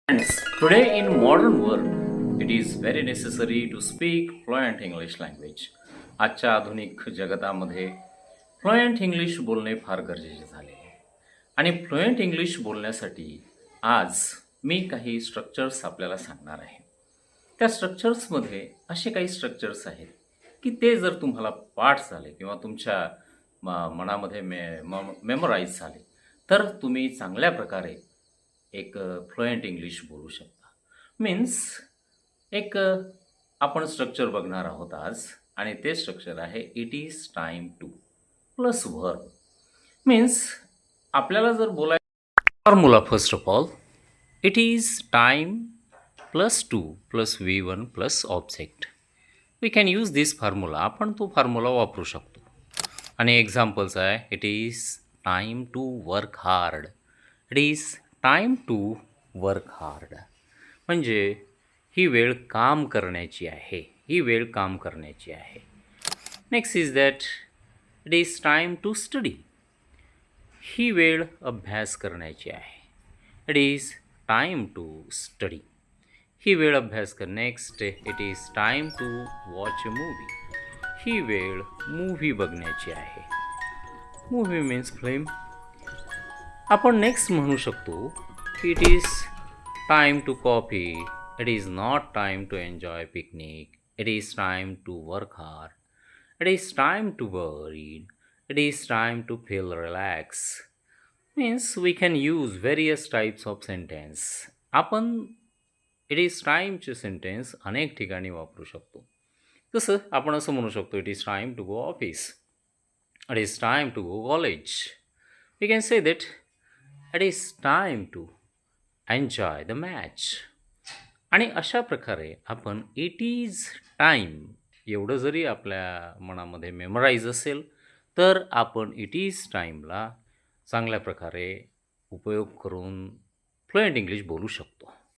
Friends, today in modern world, it is very necessary to speak fluent English language. आजच्या आधुनिक जगतामध्ये fluent English बोलणे फार गरजेचे झाले आहे. आणि फ्लुएंट इंग्लिश बोलण्यासाठी आज मी काही स्ट्रक्चर्स आपल्याला सांगणार आहे. त्या स्ट्रक्चर्समध्ये असे काही स्ट्रक्चर्स आहेत की ते जर तुम्हाला पाठ झाले किंवा तुमच्या मनामध्ये मेमोराईज झाले तर तुम्ही चांगल्या प्रकारे एक फ्लुएंट इंग्लिश बोलू शकता. मीन्स एक आपण स्ट्रक्चर बघणार आहोत आज आणि ते स्ट्रक्चर आहे it is time to plus verb. Means आपल्याला जर बोलायचं formula first of all it is time plus to plus V1 plus object. We can use this formula. आपण तो फॉर्म्युला वापरू शकतो. आणि एक्झाम्पल्स आहे it is time to work hard. It is time to work hard म्हणजे ही वेळ काम करण्याची आहे. ही वेळ काम करण्याची आहे. Next is that it is time to study. ही वेळ अभ्यास करण्याची आहे. It is time to study. ही वेळ अभ्यास कर. Next it is time to watch a movie. ही वेळ मूव्ही बघण्याची आहे. Movie means film. आपण नेक्स्ट म्हणू शकतो की it is time to coffee. It is not time to enjoy picnic. It is time to work hard. It is time to read. It is time to feel relax. Means we can use various types of sentence. आपण it is टाईमचे sentence अनेक ठिकाणी वापरू शकतो. जसं आपण असं म्हणू शकतो it is time to go office. It is time to go college. We can say that it is time to enjoy the match. आणि अशा प्रकारे आपण इट इज टाईम एवढं जरी आपल्या मनामध्ये मेमोराईज असेल तर आपण इट इज टाईमला चांगल्या प्रकारे उपयोग करून फ्लुएंट इंग्लिश बोलू शकतो.